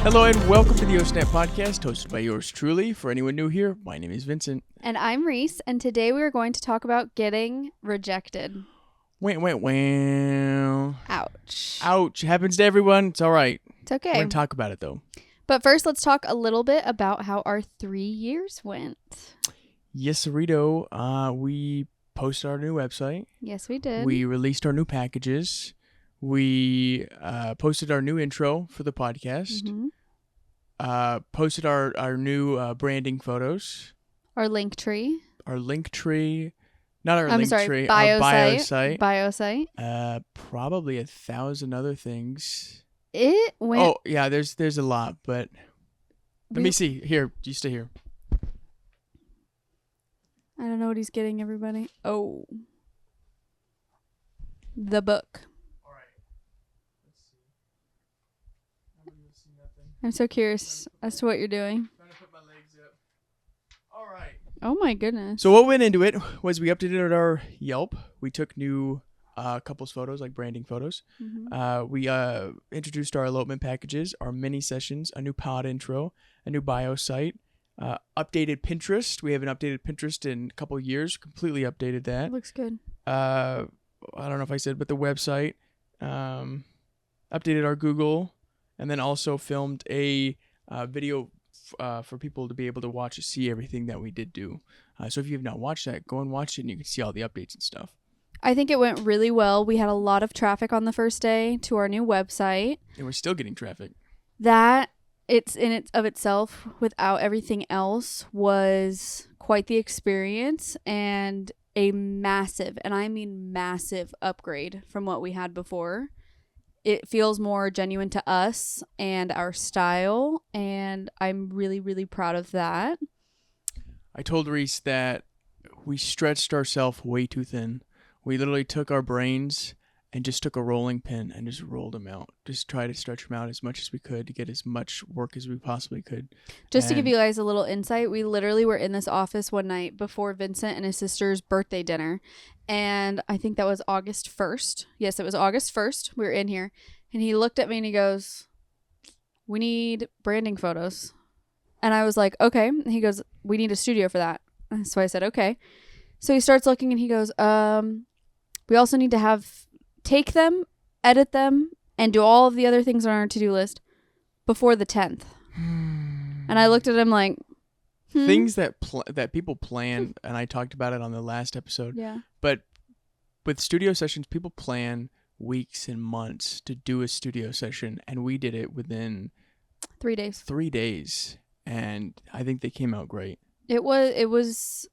Hello and welcome to the OSNAP podcast, hosted by yours truly. For anyone new here, my name is Vincent. And I'm Reese, and today we are going to talk about getting rejected. Ouch. Ouch. Happens to everyone. It's all right. It's okay. We're going to talk about it, though. But first, let's talk a little bit about how our 3 years went. Yes, Cerrito. We posted our new website. Yes, we did. We released our new packages. We posted our new intro for the podcast. Mm-hmm. Posted our new branding photos. Our link tree. Our link tree. Not our I'm link sorry, tree. bio Our bio site. site. Bio site. Probably 1,000 other things. It went... Oh, yeah, there's a lot, but let me see. Here, you stay here. I don't know what he's getting, everybody. Oh. The book. All right. Let's see. Nobody will see nothing. I'm so curious as to what you're doing. Trying to put my legs up. All right. Oh my goodness. So what went into it was we updated our Yelp. We took new couples photos, like branding photos. Mm-hmm. We introduced our elopement packages, our mini sessions, a new pod intro, a new bio site, updated Pinterest. We haven't updated Pinterest in a couple of years. Completely updated that. It looks good. I don't know if I said, but the website. Updated our Google, and then also filmed a video for people to be able to watch and see everything that we did do. So if you have not watched that, go and watch it, and you can see all the updates and stuff. I think it went really well. We had a lot of traffic on the first day to our new website. And we're still getting traffic. That it's in it of itself, without everything else, was quite the experience and a massive, and I mean massive, upgrade from what we had before. It feels more genuine to us and our style, and I'm really, really proud of that. I told Reese that we stretched ourselves way too thin. We literally took our brains and just took a rolling pin and just rolled them out. Just try to stretch them out as much as we could to get as much work as we possibly could. Just to give you guys a little insight, we literally were in this office one night before Vincent and his sister's birthday dinner. And I think that was August 1st. Yes, it was August 1st. We were in here. And he looked at me and he goes, "We need branding photos." And I was like, "Okay." And he goes, "We need a studio for that." And so I said, "Okay." So he starts looking and he goes, "We also need to take them, edit them, and do all of the other things on our to-do list before the 10th. And I looked at him like, things that people plan, and I talked about it on the last episode. Yeah. But with studio sessions, people plan weeks and months to do a studio session, and we did it within 3 days. 3 days, and I think they came out great. It was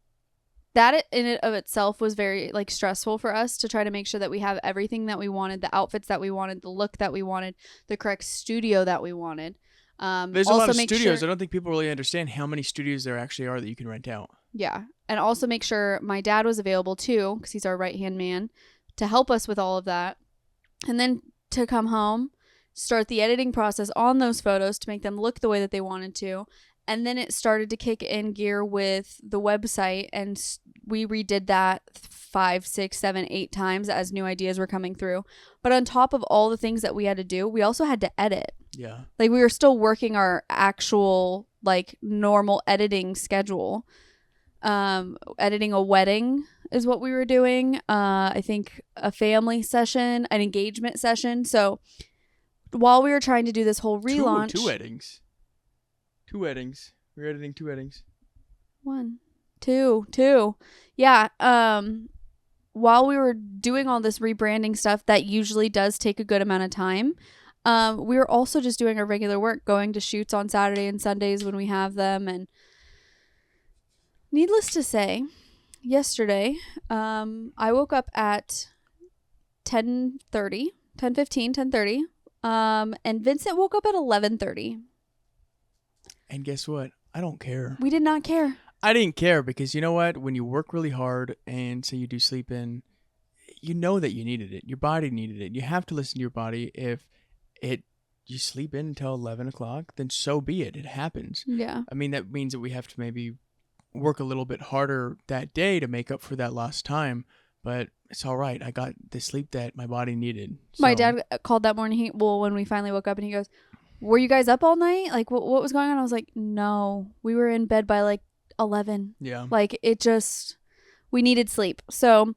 that in it of itself was very stressful for us to try to make sure that we have everything that we wanted, the outfits that we wanted, the look that we wanted, the correct studio that we wanted. There's a lot of studios. I don't think people really understand how many studios there actually are that you can rent out. Yeah. And also make sure my dad was available too, because he's our right-hand man, to help us with all of that. And then to come home, start the editing process on those photos to make them look the way that they wanted to. And then it started to kick in gear with the website, and we redid that 5, 6, 7, 8 times as new ideas were coming through. But on top of all the things that we had to do, we also had to edit. Yeah. We were still working our actual normal editing schedule. Editing a wedding is what we were doing. I think a family session, an engagement session. So while we were trying to do this whole relaunch, two weddings. We're editing 2 weddings. 1, 2. Yeah. While we were doing all this rebranding stuff that usually does take a good amount of time, we were also just doing our regular work, going to shoots on Saturday and Sundays when we have them. And needless to say, yesterday, I woke up at 10:30, 10:15, 10:30, and Vincent woke up at 11:30. And guess what? I don't care. We did not care. I didn't care because you know what? When you work really hard and say you do sleep in, you know that you needed it. Your body needed it. You have to listen to your body. If you sleep in until 11 o'clock, then so be it. It happens. Yeah. I mean, that means that we have to maybe work a little bit harder that day to make up for that lost time. But it's all right. I got the sleep that my body needed. So. My dad called that morning. When we finally woke up, and he goes, were you guys up all night? Like, what was going on? I was like, no, we were in bed by like 11. Yeah. Like, we needed sleep. So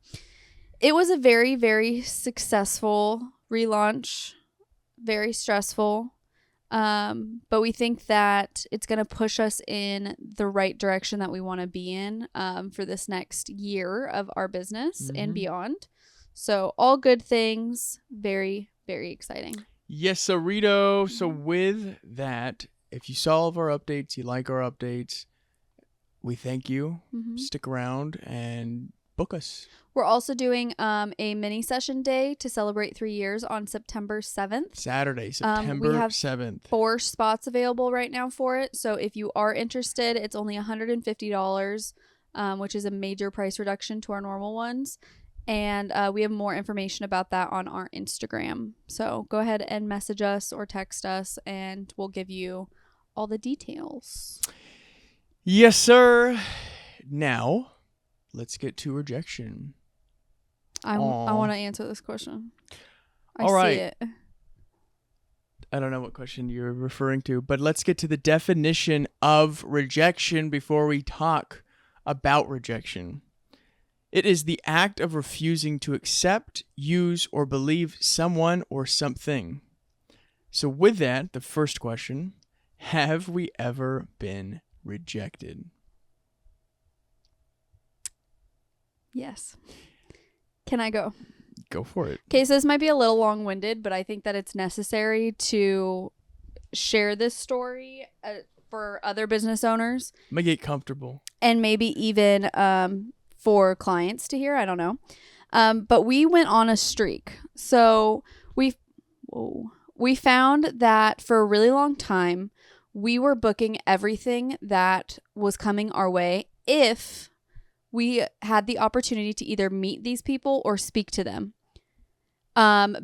it was a very, very successful relaunch, very stressful. But we think that it's going to push us in the right direction that we want to be in for this next year of our business and beyond. So all good things. Very, very exciting. Yes, Rito. So with that, if you saw all of our updates, you like our updates, we thank you. Stick around and book us. We're also doing a mini session day to celebrate 3 years on September 7th. Saturday, September we have 7th. 4 spots available right now for it. So if you are interested, it's only $150, which is a major price reduction to our normal ones. And we have more information about that on our Instagram. So go ahead and message us or text us, and we'll give you all the details. Yes, sir. Now, let's get to rejection. I want to answer this question. I all right. see it. I don't know what question you're referring to, but let's get to the definition of rejection before we talk about rejection. It is the act of refusing to accept, use, or believe someone or something. So with that, the first question, have we ever been rejected? Yes. Can I go? Go for it. Okay, so this might be a little long-winded, but I think that it's necessary to share this story for other business owners. Make it comfortable. And maybe even for clients to hear. I don't know. But we went on a streak. So we found that for a really long time, we were booking everything that was coming our way if we had the opportunity to either meet these people or speak to them.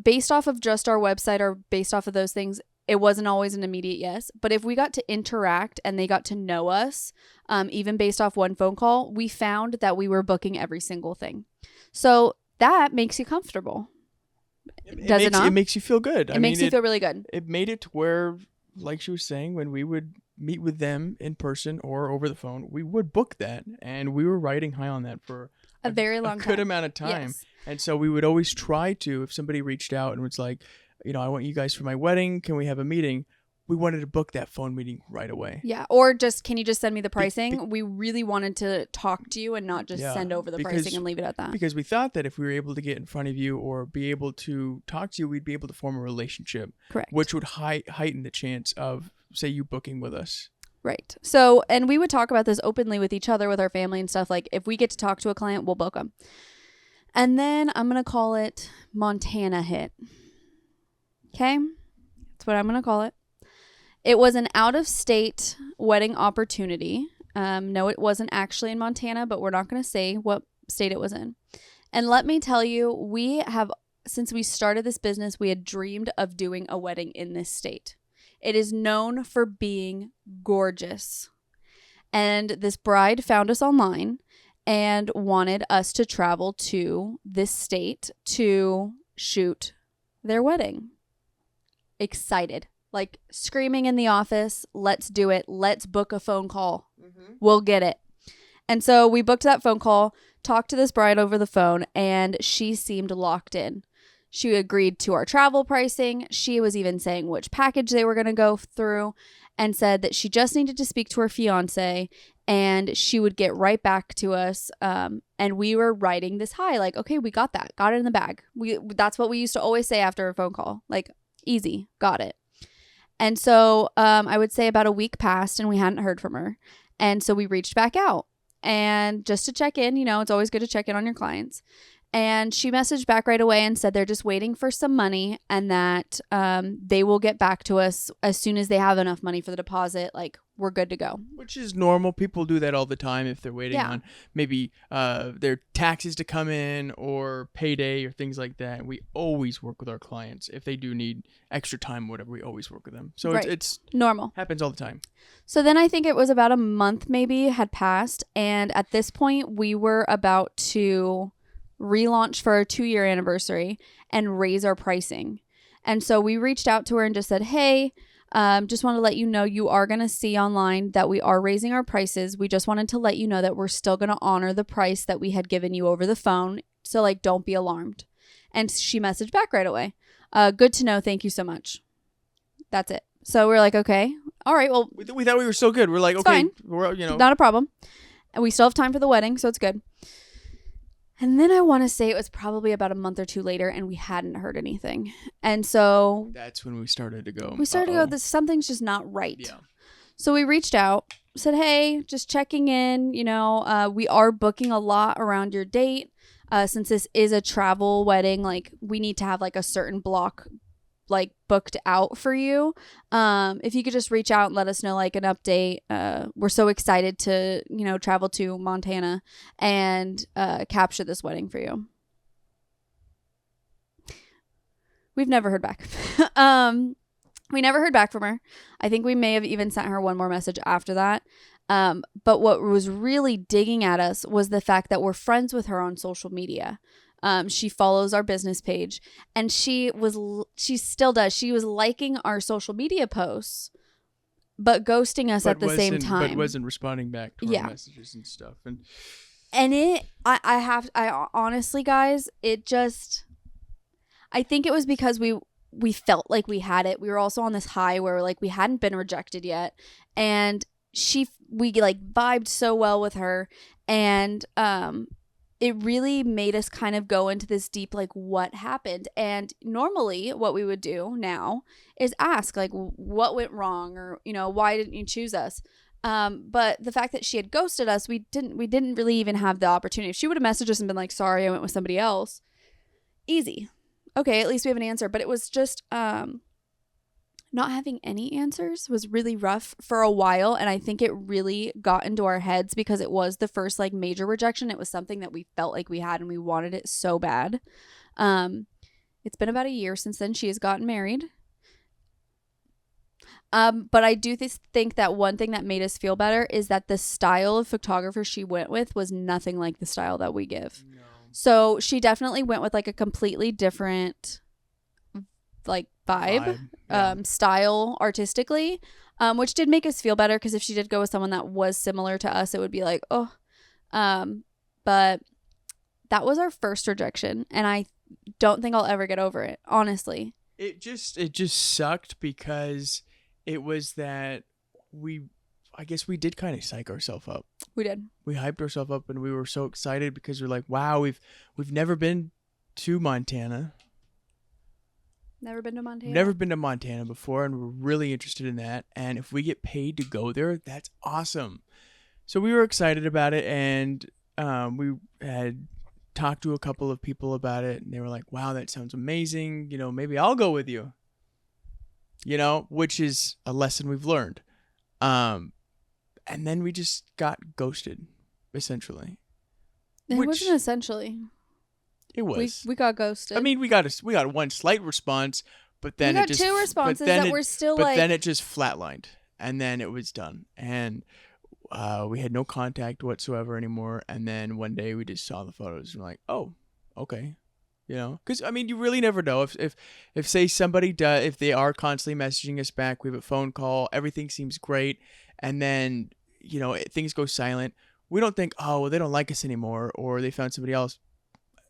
Based off of just our website or based off of those things, it wasn't always an immediate yes. But if we got to interact and they got to know us, even based off one phone call, we found that we were booking every single thing. So that makes you comfortable. Does it not? It makes you feel good. It makes you feel really good. It made it to where, like she was saying, when we would meet with them in person or over the phone, we would book that. And we were riding high on that for a very long time. Good amount of time. Yes. And so we would always try to, if somebody reached out and was like, I want you guys for my wedding. Can we have a meeting? We wanted to book that phone meeting right away. Yeah. Or can you just send me the pricing? We really wanted to talk to you and not just send over the pricing and leave it at that. Because we thought that if we were able to get in front of you or be able to talk to you, we'd be able to form a relationship. Correct. Which would heighten the chance of, say, you booking with us. Right. So, and we would talk about this openly with each other, with our family and stuff. Like, if we get to talk to a client, we'll book them. And then I'm going to call it Montana hit. Okay? That's what I'm going to call it. It was an out-of-state wedding opportunity. No, it wasn't actually in Montana, but we're not going to say what state it was in. And let me tell you, since we started this business, we had dreamed of doing a wedding in this state. It is known for being gorgeous. And this bride found us online and wanted us to travel to this state to shoot their wedding. Excited. Like screaming in the office, let's do it. Let's book a phone call. Mm-hmm. We'll get it. And so we booked that phone call, talked to this bride over the phone, and she seemed locked in. She agreed to our travel pricing. She was even saying which package they were going to go through and said that she just needed to speak to her fiance and she would get right back to us. And we were riding this high, like, okay, we got that. Got it in the bag. That's what we used to always say after a phone call. Like, easy. Got it. And so I would say about a week passed and we hadn't heard from her. And so we reached back out and just to check in, it's always good to check in on your clients. And she messaged back right away and said they're just waiting for some money and that they will get back to us as soon as they have enough money for the deposit. Like, we're good to go. Which is normal. People do that all the time if they're waiting on maybe their taxes to come in or payday or things like that. We always work with our clients. If they do need extra time, whatever, we always work with them. So it's normal. Happens all the time. So then I think it was about a month maybe had passed. And at this point, we were about to relaunch for our 2-year anniversary and raise our pricing. And so we reached out to her and just said, hey, Just want to let you know you are going to see online that we are raising our prices. We just wanted to let you know that we're still going to honor the price that we had given you over the phone. So like, don't be alarmed. And she messaged back right away. Good to know. Thank you so much. That's it. So we're like, okay, all right. Well, We thought we were so good. We're like, it's okay, fine. we're Not a problem. And we still have time for the wedding, so it's good. And then I want to say it was probably about a month or two later, and we hadn't heard anything. And so that's when we started to go. This something's just not right. Yeah. So we reached out, said, hey, just checking in. You know, we are booking a lot around your date. Since this is a travel wedding, like we need to have like a certain block like booked out for you. If you could just reach out and let us know like an update. We're so excited to, you know, travel to Montana and capture this wedding for you. We've never heard back. We never heard back from her. I think we may have even sent her one more message after that. But what was really digging at us was the fact that we're friends with her on social media. She follows our business page, and she still does. She was liking our social media posts, but ghosting us at the same time. But wasn't responding back to our messages and stuff. I honestly, guys, I think it was because we felt like we had it. We were also on this high where like we hadn't been rejected yet, and we like vibed so well with her, and it really made us kind of go into this deep, like, what happened? And normally what we would do now is ask, like, what went wrong? Or, you know, why didn't you choose us? But the fact that she had ghosted us, we didn't really even have the opportunity. If she would have messaged us and been like, sorry, I went with somebody else. Easy. Okay, at least we have an answer. But it was just not having any answers was really rough for a while, and I think it really got into our heads because it was the first like major rejection. It was something that we felt like we had and we wanted it so bad. It's been about a year since then. She has gotten married. But I do think that one thing that made us feel better is that the style of photographer she went with was nothing like the style that we give. No. So she definitely went with like a completely different like vibe. Yeah. Style artistically, which did make us feel better, because if she did go with someone that was similar to us, it would be like, oh. But that was our first rejection, and I don't think I'll ever get over it, honestly. It just sucked because it was that I guess we did kind of psych ourselves up. We did. We hyped ourselves up, and we were so excited because we're like, wow, we've never been to Montana. Never been to Montana? Never been to Montana before, and we're really interested in that. And if we get paid to go there, that's awesome. So we were excited about it, and we had talked to a couple of people about it, and they were like, wow, that sounds amazing. You know, maybe I'll go with you. You know, which is a lesson we've learned. And then we just got ghosted, essentially. It wasn't essentially. It was. We got ghosted. I mean, we got one slight response, but then we got two responses that were still but then it just flatlined, and then it was done, and we had no contact whatsoever anymore. And then one day we just saw the photos and we're like, oh, okay, you know, because I mean, you really never know if say somebody does, if they are constantly messaging us back, we have a phone call, everything seems great, and then you know things go silent. We don't think, oh, well, they don't like us anymore, or they found somebody else.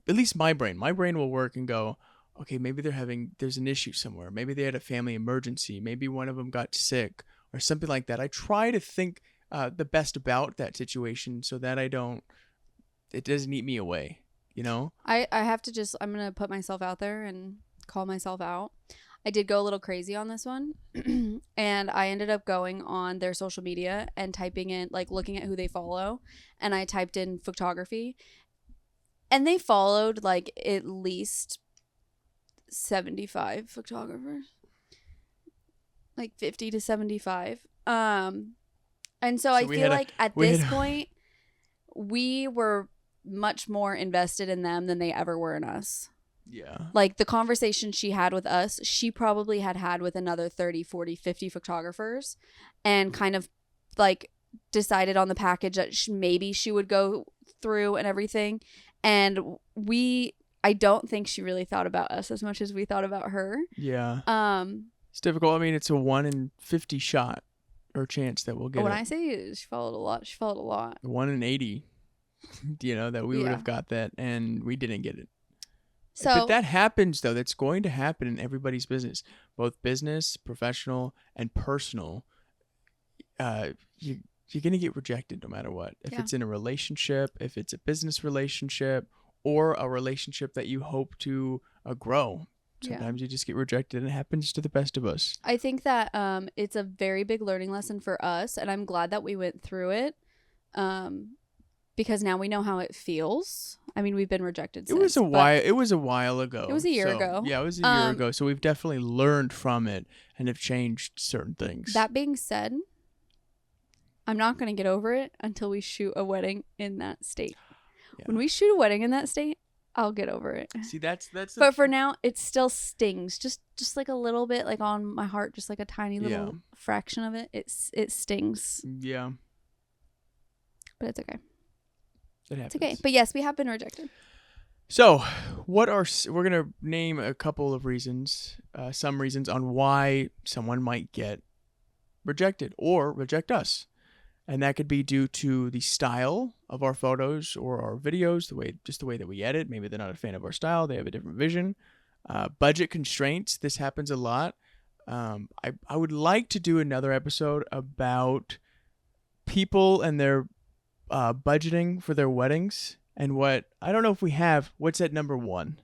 At least my brain will work and go, okay, maybe there's an issue somewhere. Maybe they had a family emergency. Maybe one of them got sick or something like that. I try to think the best about that situation so that it doesn't eat me away, you know? I have to I'm going to put myself out there and call myself out. I did go a little crazy on this one, and I ended up going on their social media and typing in, like looking at who they follow, and I typed in photography. And they followed like at least 75 photographers, like 50 to 75. And so I feel like at this point, we were much more invested in them than they ever were in us. Yeah. Like the conversation she had with us, she probably had with another 30, 40, 50 photographers, and kind of like decided on the package that maybe she would go through and everything. And I don't think she really thought about us as much as we thought about her. Yeah. It's difficult. I mean, it's a 1 in 50 shot or chance that we'll get When it. I say she followed a lot, she followed a lot. 1 in 80, that we would have got that, and we didn't get it. So, but that happens, though. That's going to happen in everybody's business, both business, professional, and personal. You're going to get rejected no matter what. If it's in a relationship, if it's a business relationship, or a relationship that you hope to grow. Sometimes you just get rejected, and it happens to the best of us. I think that it's a very big learning lesson for us, and I'm glad that we went through it because now we know how it feels. I mean, we've been rejected since. It was a while ago. It was a year ago. Yeah, it was a year ago. So we've definitely learned from it and have changed certain things. That being said, I'm not going to get over it until we shoot a wedding in that state. Yeah. When we shoot a wedding in that state, I'll get over it. See, that's. But for now, it still stings, just like a little bit, like on my heart, just like a tiny little fraction of it. It stings. Yeah. But it's okay. It happens. It's okay. But yes, we have been rejected. So, we're gonna name a couple of reasons, some reasons on why someone might get rejected or reject us. And that could be due to the style of our photos or our videos, the way that we edit. Maybe they're not a fan of our style. They have a different vision. Budget constraints. This happens a lot. I would like to do another episode about people and their budgeting for their weddings and I don't know if we have, what's at number 1?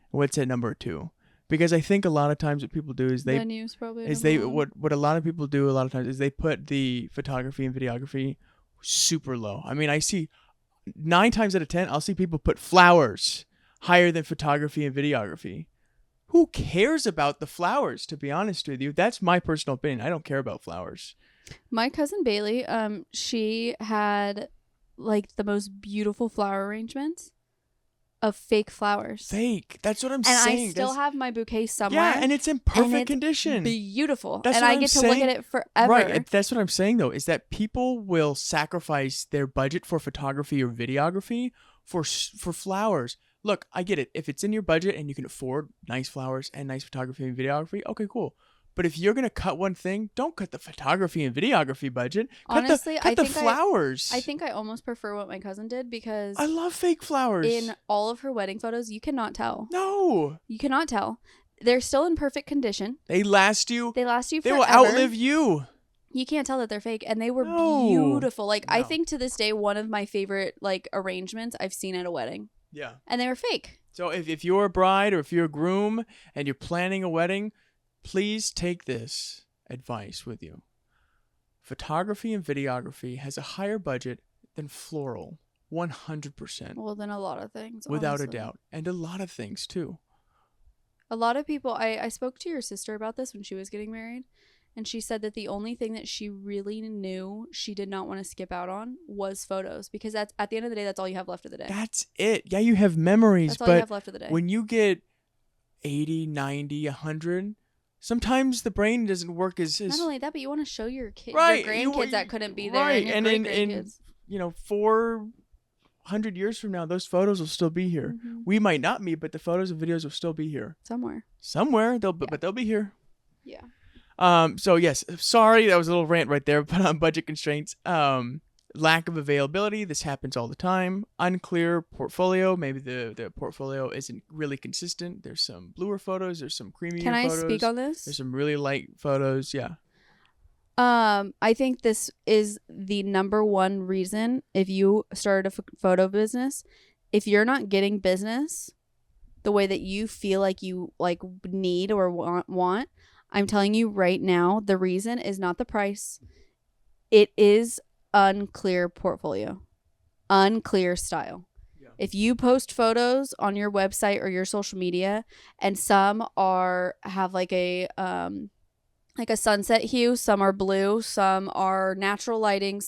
What's at number 2? Because I think a lot of times what people do is what a lot of people do a lot of times is they put the photography and videography super low. I mean, I see 9 times out of 10, I'll see people put flowers higher than photography and videography. Who cares about the flowers, to be honest with you? That's my personal opinion. I don't care about flowers. My cousin Bailey, she had like the most beautiful flower arrangements. Of fake flowers. Fake. That's what I'm saying. And I still have my bouquet somewhere. Yeah, and it's in perfect condition. Beautiful. And I get to look at it forever. Right. That's what I'm saying, though, is that people will sacrifice their budget for photography or videography for flowers. Look, I get it. If it's in your budget and you can afford nice flowers and nice photography and videography, okay, cool. But if you're going to cut one thing, don't cut the photography and videography budget. Honestly, cut the flowers. I think I almost prefer what my cousin did because I love fake flowers. In all of her wedding photos, you cannot tell. No. You cannot tell. They're still in perfect condition. They last you. They last you forever. They will outlive you. You can't tell that they're fake. And they were beautiful. Like, I think to this day, one of my favorite, like, arrangements I've seen at a wedding. Yeah. And they were fake. So if you're a bride or if you're a groom and you're planning a wedding, please take this advice with you. Photography and videography has a higher budget than floral. 100%. Well, then a lot of things. Without a doubt. And a lot of things, too. A lot of people... I spoke to your sister about this when she was getting married. And she said that the only thing that she really knew she did not want to skip out on was photos. Because that's at the end of the day, that's all you have left of the day. That's it. Yeah, you have memories. That's all you have left of the day. When you get 80, 90, 100... Sometimes the brain doesn't work as... Not only that, but you want to show your kids, right, your grandkids that couldn't be there. Right, and in 400 years from now, those photos will still be here. Mm-hmm. We might not be, but the photos and videos will still be here. Somewhere, but they'll be here. Yeah. So yes, sorry, that was a little rant right there, but on budget constraints. Lack of availability. This happens all the time. Unclear portfolio. Maybe the portfolio isn't really consistent. There's some bluer photos. There's some creamier photos. Can I speak on this? There's some really light photos. Yeah. I think this is the number one reason if you started a photo business, if you're not getting business the way that you feel like you need or want, I'm telling you right now, the reason is not the price. It is unclear portfolio, unclear style. Yeah. If you post photos on your website or your social media and some have like a sunset hue, some are blue, some are natural lighting,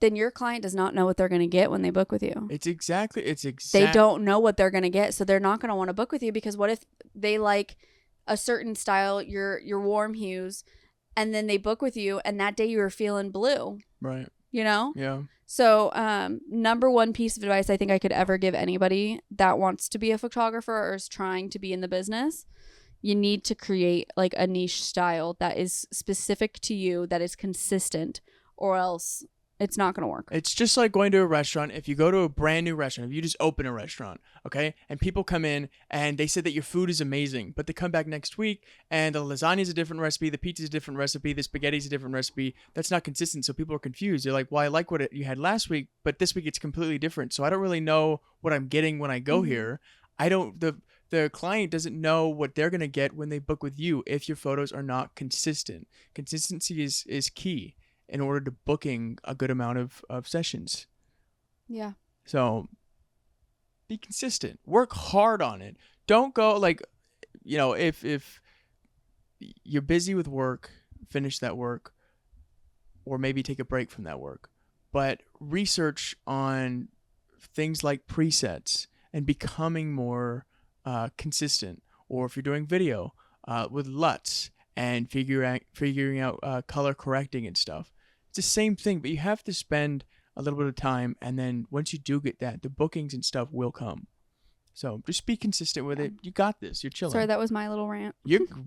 then your client does not know what they're going to get when they book with you. They don't know what they're going to get, so they're not going to want to book with you because what if they like a certain style, your warm hues, and then they book with you, and that day you were feeling blue. Right. You know? Yeah. So, number one piece of advice I think I could ever give anybody that wants to be a photographer or is trying to be in the business, You need to create like a niche style that is specific to you, that is consistent, or else it's not going to work. It's just like going to a restaurant. If you go to a brand new restaurant, if you just open a restaurant, okay, and people come in and they say that your food is amazing, but they come back next week and the lasagna is a different recipe, the pizza is a different recipe, the spaghetti is a different recipe. That's not consistent, so people are confused. They're like, "Well, I like what you had last week, but this week it's completely different. So I don't really know what I'm getting when I go here. I don't the client doesn't know what they're gonna get when they book with you if your photos are not consistent. Consistency is key in order to booking a good amount of sessions. Yeah. So be consistent. Work hard on it. Don't go like, if you're busy with work, finish that work, or maybe take a break from that work. But research on things like presets and becoming more consistent. Or if you're doing video with LUTs and figuring out color correcting and stuff. It's the same thing, but you have to spend a little bit of time, and then once you do get that, the bookings and stuff will come. So just be consistent with it. You got this. You're chilling. Sorry, that was my little rant.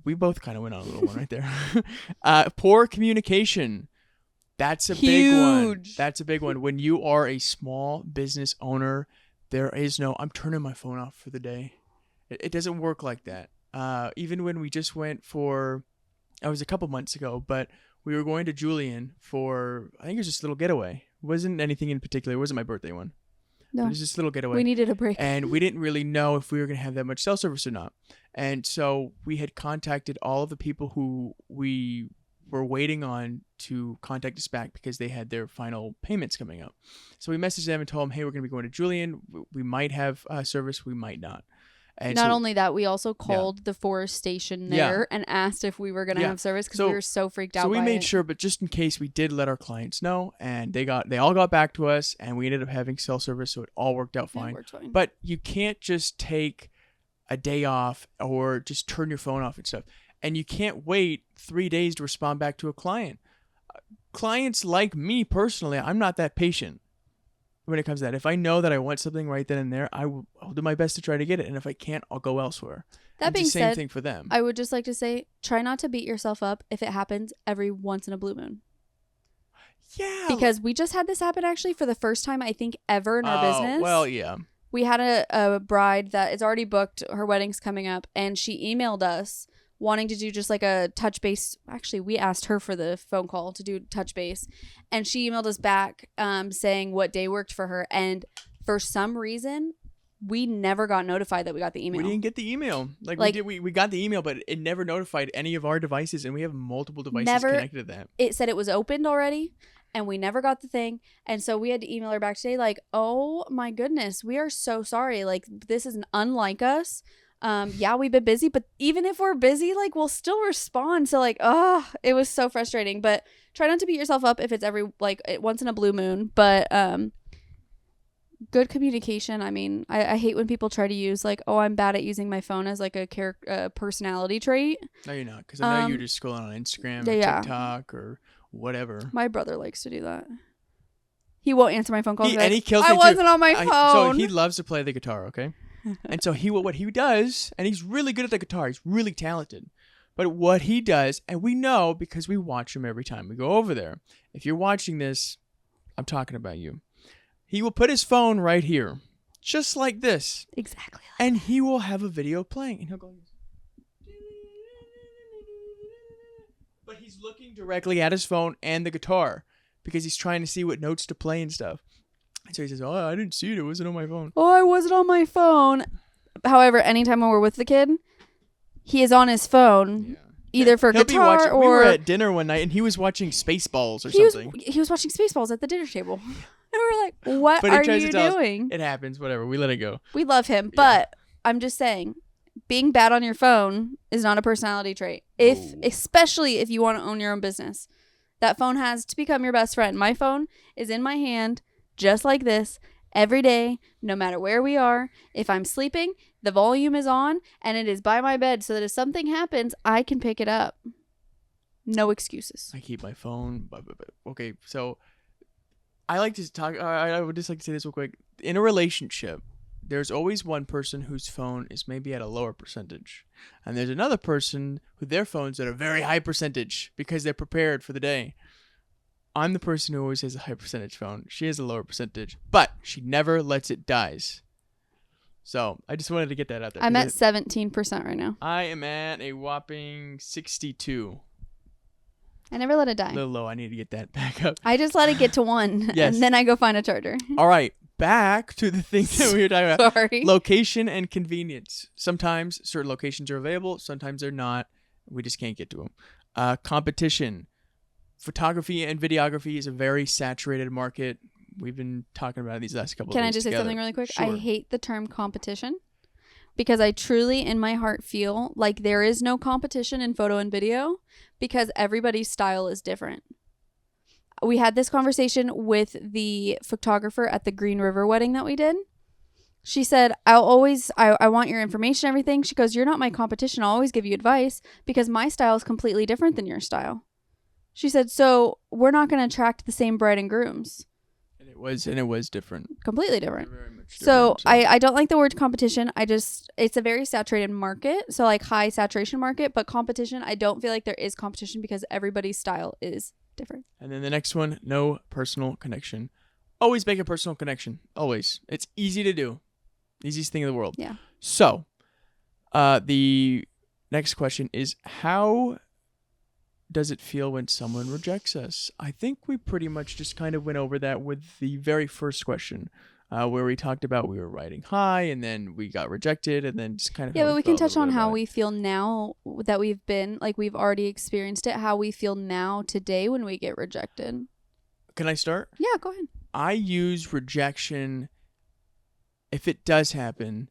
We both kind of went on a little one right there. Poor communication. That's a big one. That's a big one. When you are a small business owner, there is no, I'm turning my phone off for the day. It doesn't work like that. Even when we just went for, it was a couple months ago, but we were going to Julian for, I think it was just a little getaway. It wasn't anything in particular. It wasn't my birthday one. No. It was just a little getaway. We needed a break. And we didn't really know if we were going to have that much cell service or not. And so we had contacted all of the people who we were waiting on to contact us back because they had their final payments coming up. So we messaged them and told them, hey, we're going to be going to Julian. We might have service. We might not. And not only that, we also called the forest station there and asked if we were going to have service because we were so freaked out. So we by made it. sure, but just in case, we did let our clients know, and they all got back to us, and we ended up having cell service, so it all worked out fine. It worked fine. But you can't just take a day off or just turn your phone off and stuff, and you can't wait 3 days to respond back to a client. Clients like me personally, I'm not that patient. When it comes to that, if I know that I want something right then and there, I'll do my best to try to get it, and if I can't, I'll go elsewhere. That being said, same thing for them. I would just like to say, try not to beat yourself up if it happens every once in a blue moon. Yeah, because we just had this happen actually for the first time I think ever in our business. Well, yeah. We had a bride that is already booked. Her wedding's coming up, and she emailed us wanting to do just like a touch base. Actually, we asked her for the phone call to do touch base, and she emailed us back saying what day worked for her. And for some reason, we never got notified that we got the email. We didn't get the email. We got the email, but it never notified any of our devices, and we have multiple devices connected to that. It said it was opened already, and we never got the thing. And so we had to email her back today like, oh my goodness, we are so sorry. Like, this is unlike us. Yeah, we've been busy, but even if we're busy, like, we'll still respond. So like, it was so frustrating. But try not to beat yourself up if it's once in a blue moon. But good communication. I mean, I hate when people try to use like, oh, I'm bad at using my phone as like a personality trait. No, you're not, because I know you're just scrolling on Instagram or TikTok or whatever. My brother likes to do that. He won't answer my phone calls. And he kills me I too. wasn't on my phone. So he loves to play the guitar, okay? And so what he does, and he's really good at the guitar. He's really talented. But what he does, and we know because we watch him every time we go over there. If you're watching this, I'm talking about you. He will put his phone right here, just like this. Exactly. And he will have a video playing, and he'll go. But he's looking directly at his phone and the guitar because he's trying to see what notes to play and stuff. And so he says, oh, I didn't see it. It wasn't on my phone. Oh, I wasn't on my phone. However, anytime when we're with the kid, he is on his phone, either for guitar or... We were at dinner one night, and he was watching Spaceballs or something. He was watching Spaceballs at the dinner table. And we were like, what are you doing? It happens, whatever. We let it go. We love him, but I'm just saying, being bad on your phone is not a personality trait. Especially if you want to own your own business. That phone has to become your best friend. My phone is in my hand, just like this, every day, no matter where we are. If I'm sleeping, the volume is on, and it is by my bed so that if something happens, I can pick it up. No excuses. I keep my phone. Okay, so I like to talk. I would just like to say this real quick. In a relationship, there's always one person whose phone is maybe at a lower percentage. And there's another person who their phone's at a very high percentage because they're prepared for the day. I'm the person who always has a high percentage phone. She has a lower percentage, but she never lets it dies. So I just wanted to get that out there. I'm at 17% right now. I am at a whopping 62. I never let it A die. little low. I need to get that back up. I just let it get to 1, Yes. and then I go find a charger. All right. Back to the thing that we were talking about. Sorry. Location and convenience. Sometimes certain locations are available. Sometimes they're not. We just can't get to them. Competition. Photography and videography is a very saturated market. We've been talking about it these last couple of days. Can I just say together. something really quick? Sure. I hate the term competition because I truly in my heart feel like there is no competition in photo and video because everybody's style is different. We had this conversation with the photographer at the Green River wedding that we did. She said, I want your information, everything. She goes, you're not my competition. I'll always give you advice because my style is completely different than your style. She said, so we're not going to attract the same bride and grooms. And it was different. Completely different. Very much So different, I don't like the word competition. It's a very saturated market. So like high saturation market, but competition, I don't feel like there is competition because everybody's style is different. And then the next one, no personal connection. Always make a personal connection. Always. It's easy to do. Easiest thing in the world. Yeah. So, the next question is, how does it feel when someone rejects us? I think we pretty much just kind of went over that with the very first question, where we talked about we were riding high and then we got rejected and then just kind of. Yeah, but we can touch on how we feel now that we've already experienced it, how we feel now today when we get rejected. Can I start? Yeah, go ahead. I use rejection. If it does happen,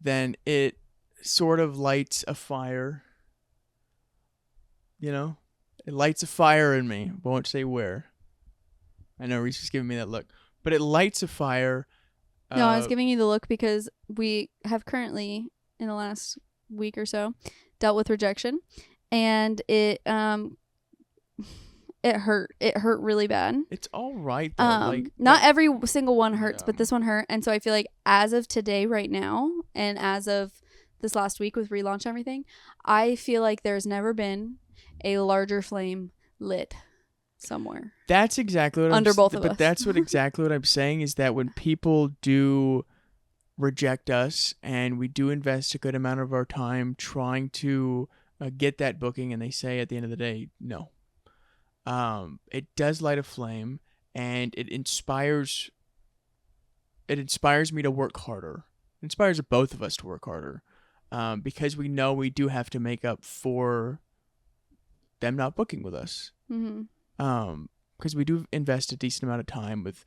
then it sort of lights a fire. You know? It lights a fire in me. I won't say where. I know Reese is giving me that look. But it lights a fire. No, I was giving you the look because we have currently, in the last week or so, dealt with rejection. And it hurt. It hurt really bad. It's all right, though. Not every single one hurts, but this one hurt. And so I feel like as of today, right now, and as of this last week with relaunch and everything, I feel like there's never been a larger flame lit somewhere. That's exactly what under I'm both of us. But that's exactly what I'm saying is that when people do reject us and we do invest a good amount of our time trying to get that booking and they say at the end of the day, no. It does light a flame and it inspires me to work harder. It inspires both of us to work harder. Because we know we do have to make up for them not booking with us. Mm-hmm. Because we do invest a decent amount of time with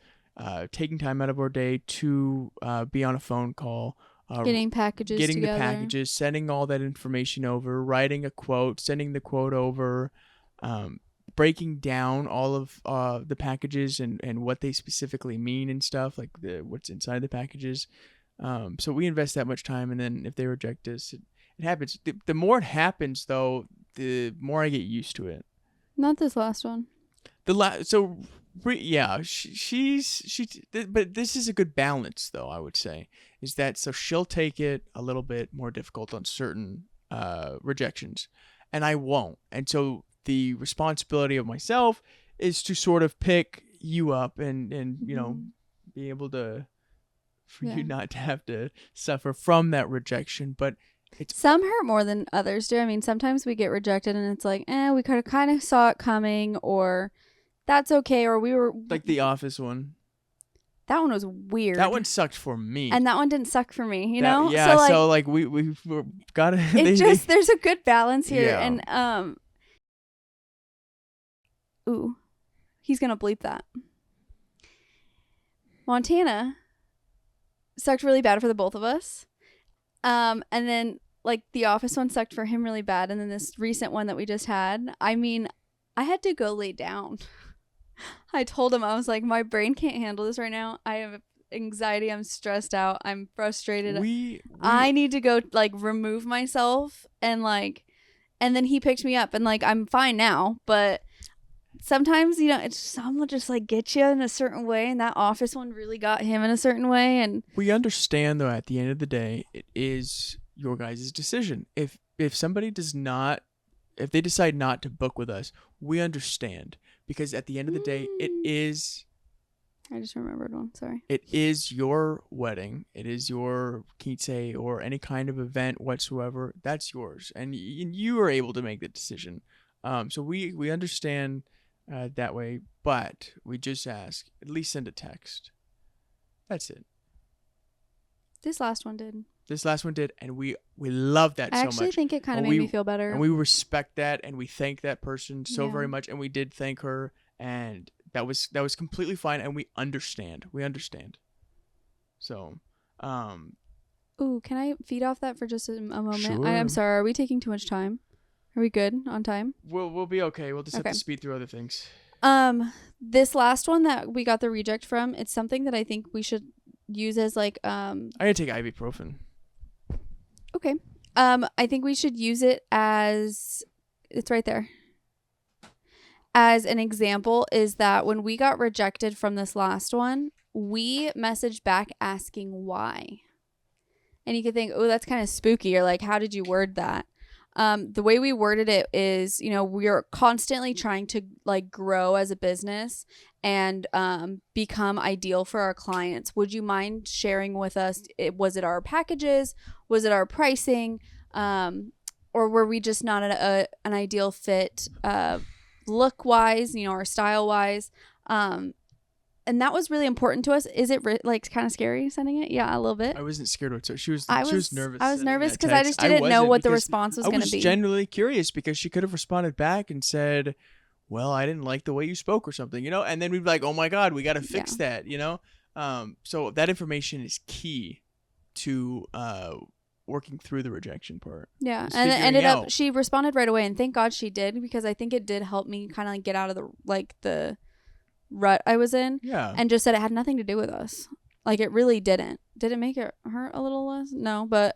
taking time out of our day to be on a phone call, getting packages getting together. the packages, sending all that information over, writing a quote, sending the quote over, breaking down all of the packages and what they specifically mean and stuff, like what's inside the packages. So we invest that much time, and then if they reject us, it happens. The more it happens, though, the more I get used to it. Not this last one. But this is a good balance, though. I would say is that so she'll take it a little bit more difficult on certain rejections, and I won't. And so the responsibility of myself is to sort of pick you up and you know be able to for you not to have to suffer from that rejection, but. Some hurt more than others do. I mean, sometimes we get rejected and it's like, we could have kind of saw it coming, or that's okay, or we were like the Office one. That one was weird. That one sucked for me, and that one didn't suck for me. You know? Yeah. So like we got it. There's a good balance here, and ooh, he's gonna bleep that. Montana sucked really bad for the both of us. And then like the Office one sucked for him really bad, and then this recent one that we just had, I mean, I had to go lay down. I told him, I was like, my brain can't handle this right now. I have anxiety, I'm stressed out, I'm frustrated. I need to go like remove myself, and then he picked me up, and like I'm fine now, but sometimes, it's some will just like get you in a certain way, and that office one really got him in a certain way. And We understand, though, at the end of the day, it is your guys' decision. If somebody does not, if they decide not to book with us, we understand, because at the end of the day, I just remembered one. Sorry. it is your wedding. It is your quince or any kind of event whatsoever. That's yours, and you are able to make the decision. So we understand that way, but we just ask, at least send a text. That's it. This last one did. This last one did, and we love that I so actually much. think it kind of And made me feel better. And we respect that, and we thank that person so Yeah. very much, and we did thank her, and that was completely fine, and we understand. We understand. So, Ooh, can I feed off that for just a moment? Sure. I'm sorry. Are we taking too much time? Are we good on time? we'll be okay. We'll just have Okay. to speed through other things. This last one that we got the reject from, it's something that I think we should use as like I gotta take ibuprofen. Okay. I think we should use it as, it's right there. As an example, is that when we got rejected from this last one, we messaged back asking why. And you could think, oh, that's kind of spooky. Or like, how did you word that? The way we worded it is, we're constantly trying to like grow as a business and become ideal for our clients. Would you mind sharing with us? Was it our packages? Was it our pricing? Or were we just not an ideal fit look wise, or style wise? And that was really important to us. Is it like kind of scary sending it? Yeah, a little bit. I wasn't scared of it. She was nervous. I was nervous because because I just didn't know what the response was going to be. I was genuinely curious because she could have responded back and said, well, I didn't like the way you spoke or something, and then we'd be like, oh my God, we got to fix that, So that information is key to working through the rejection part. Yeah, and it ended up, she responded right away, and thank God she did, because I think it did help me kind of like get out of the rut I was in. Yeah. And just said it had nothing to do with us. Like, it really didn't. Did it make it hurt a little less? No, but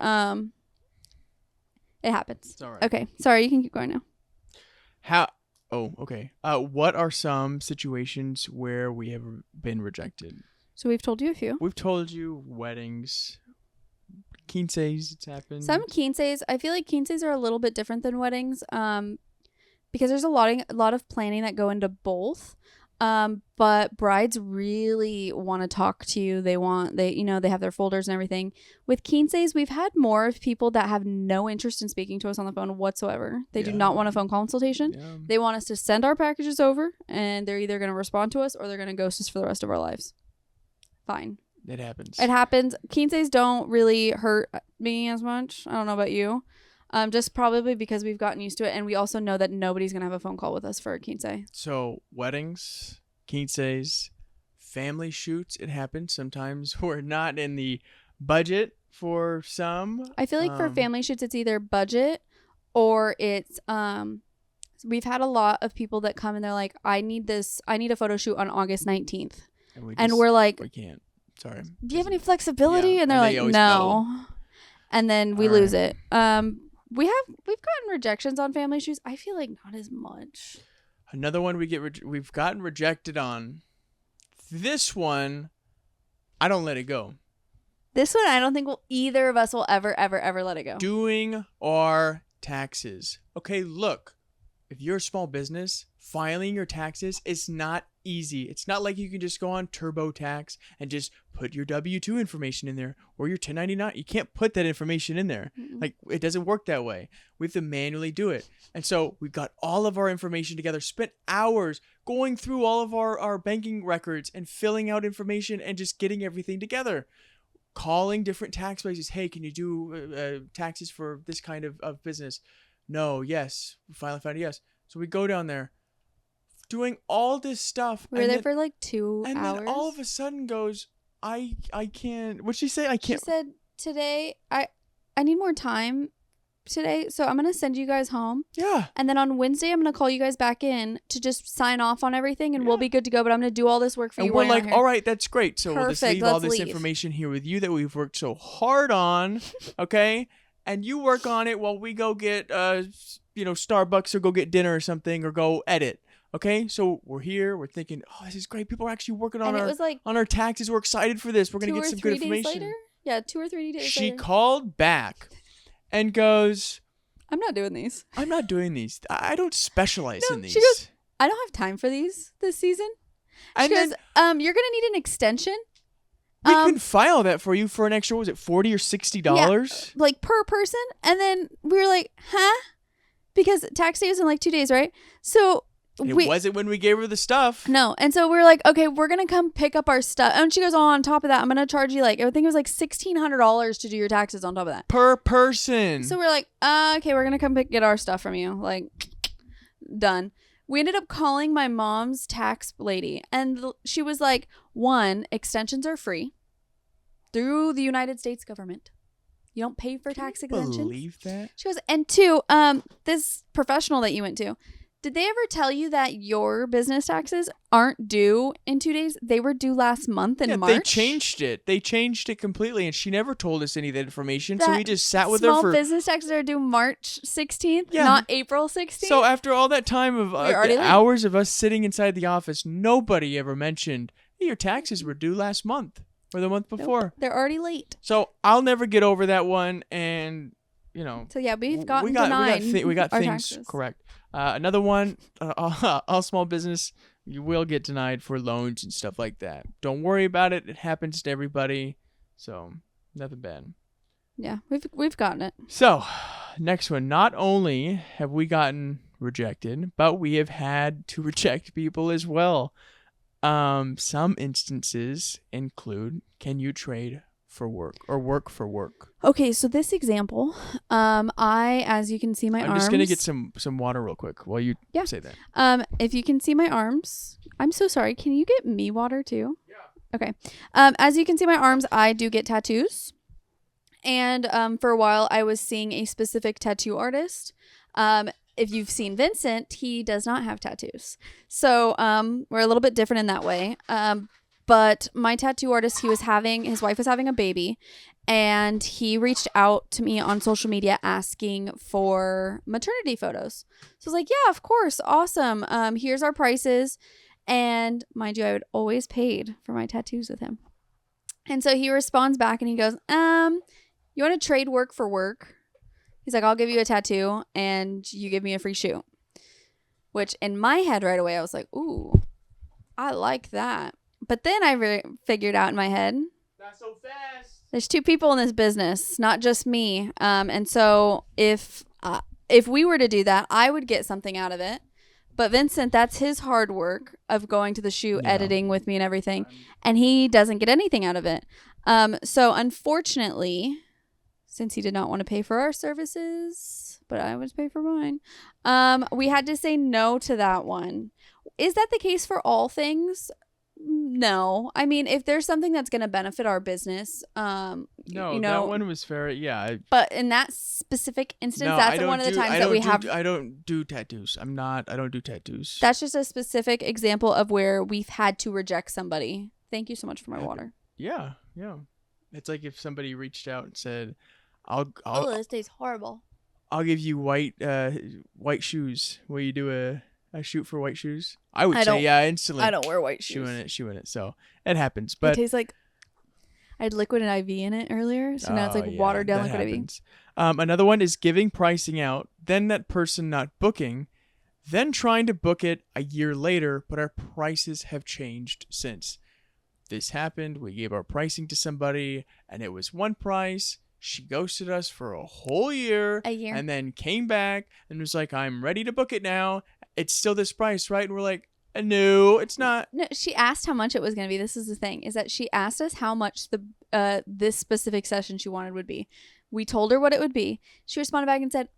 it happens. It's all right. Okay, sorry, you can keep going now. Okay. What are some situations where we have been rejected? So we've told you a few. We've told you weddings, quinces, it's happened. Some quinces, I feel like quinces are a little bit different than weddings, because there's a lot of planning that go into both. But brides really want to talk to you. They have their folders and everything. With quinces, we've had more of people that have no interest in speaking to us on the phone whatsoever. They do not want a phone consultation. Yeah. They want us to send our packages over, and they're either going to respond to us or they're going to ghost us for the rest of our lives. Fine. It happens. Quinces don't really hurt me as much. I don't know about you. Just probably because we've gotten used to it, and we also know that nobody's going to have a phone call with us for a quince. So weddings, quinces, family shoots, it happens. Sometimes we're not in the budget for some. I feel like for family shoots, it's either budget or it's we've had a lot of people that come and they're like, I need a photo shoot on August 19th. And we're like, we can't. Sorry. Do you have any flexibility? Yeah. And they're like, no. Go. And then we lose it. We've gotten rejections on family shoots. I feel like not as much. Another one we've gotten rejected on. This one, I don't let it go. This one, I don't think either of us will ever let it go. Doing our taxes. Okay, look. If you're a small business, filing your taxes is not easy. It's not like you can just go on TurboTax and just put your W-2 information in there or your 1099. You can't put that information in there. Mm-mm. Like, it doesn't work that way. We have to manually do it. And so we got all of our information together, spent hours going through all of our banking records and filling out information and just getting everything together. Calling different tax places. Hey, can you do taxes for this kind of business? No, yes. We finally found a yes. So we go down there, doing all this stuff. We were there for like 2 hours. And then all of a sudden goes, I can't. What'd she say? I can't. She said, today, I need more time today, so I'm going to send you guys home. Yeah. And then on Wednesday, I'm going to call you guys back in to just sign off on everything, and we'll be good to go, but I'm going to do all this work for you. And we're like, all right, that's great. So Perfect, we'll just leave all this information here with you that we've worked so hard on, okay? And you work on it while we go get, Starbucks or go get dinner or something or go edit, Okay, so we're here. We're thinking, oh, this is great. People are actually working on And it was like our taxes. We're excited for this. We're gonna two get or some good 3 days later. information. Yeah, 2 or 3 days She later. called back and goes, I'm not doing these. I'm not doing these. I don't specialize No, in she goes, these. I don't have time for these this season. She And goes, then you're gonna need an extension. we can file that for you for an extra, what was it, $40 or $60? Like per person. And then we were like, huh? Because tax day is in like 2 days, right? So It wasn't when we gave her the stuff. no. And so we were like, okay, we're going to come pick up our stuff. And she goes, oh, on top of that, I'm going to charge you like, I think it was like $1,600 to do your taxes on top of that. Per person. So we're like, okay, we're going to come get our stuff from you. Like, done. We ended up calling my mom's tax lady. And she was like, one, extensions are free through the United States government. You don't pay for tax exemptions. Believe that? She goes, and two, this professional that you went to, did they ever tell you that your business taxes aren't due in 2 days? They were due last month in March. They changed it. They changed it completely, and she never told us any of that information. So That we just sat with her small for business taxes are due March 16th, Yeah. not April 16th. So after all that time of already late. hours of us sitting inside the office, nobody ever mentioned, hey, your taxes were due last month or the month before. Nope, they're already late. So I'll never get over that one, and So yeah, we've gotten we got denied. we got our things taxes. correct. Another one, all small business, you will get denied for loans and stuff like that. Don't worry about it. It happens to everybody. So nothing bad. Yeah, we've gotten it. So next one, not only have we gotten rejected, but we have had to reject people as well. Some instances include, can you trade for work or work for work? Okay, so this example, as you can see my arms. I'm just gonna get some water real quick while you say that. If you can see my arms, I'm so sorry. Can you get me water too? Yeah. Okay. As you can see my arms, I do get tattoos. And for a while, I was seeing a specific tattoo artist. If you've seen Vincent, he does not have tattoos. So we're a little bit different in that way. But my tattoo artist, his wife was having a baby, and he reached out to me on social media asking for maternity photos. So I was like, yeah, of course. Awesome. Here's our prices. And mind you, I would always paid for my tattoos with him. And so he responds back and he goes, you want to trade work for work? He's like, I'll give you a tattoo and you give me a free shoot. Which in my head right away, I was like, ooh, I like that. But then I figured out in my head, not so fast. There's two people in this business, not just me. And so if we were to do that, I would get something out of it. But Vincent, that's his hard work of going to the shoot, editing with me and everything. And he doesn't get anything out of it. So unfortunately, since he did not want to pay for our services, but I would pay for mine, we had to say no to that one. Is that the case for all things? No. I mean, if there's something that's going to benefit our business, no, that one was fair. Yeah. But in that specific instance, that's one of the times that we have. I don't do tattoos. I don't do tattoos. That's just a specific example of where we've had to reject somebody. Thank you so much for my water. Yeah. It's like if somebody reached out and said, this tastes horrible. I'll give you white shoes. Will you do a shoot for white shoes? I would say yeah, instantly. I don't wear white shoes. Shoeing it. So it happens. But it tastes like I had liquid and IV in it earlier, so now it's like watered down liquid happens. IV. Another one is giving pricing out, then that person not booking, then trying to book it a year later, but our prices have changed since. This happened. We gave our pricing to somebody, and it was one price. She ghosted us for a whole year. And then came back and was like, I'm ready to book it now. It's still this price, right? And we're like, no, it's not. No, she asked how much it was going to be. This is the thing, is that she asked us how much this specific session she wanted would be. We told her what it would be. She responded back and said,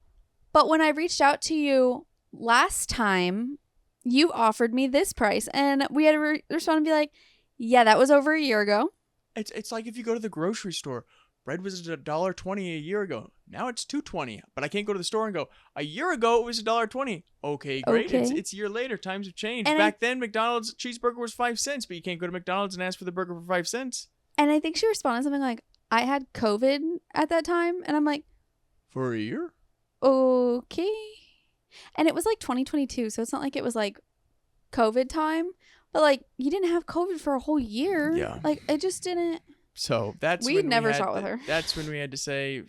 but when I reached out to you last time, you offered me this price. And we had to respond and be like, yeah, that was over a year ago. It's like if you go to the grocery store. Bread was $1.20 a year ago. Now it's $2.20. But I can't go to the store and go, a year ago it was $1.20. Okay, great. Okay. It's a year later. Times have changed. And Back then, McDonald's cheeseburger was 5 cents, but you can't go to McDonald's and ask for the burger for 5 cents. And I think she responded something like, I had COVID at that time. And I'm like, for a year? Okay. And it was like 2022. So it's not like it was like COVID time, but like you didn't have COVID for a whole year. Yeah. Like it just didn't. So that's We when never we had shot with her. that's when we had to say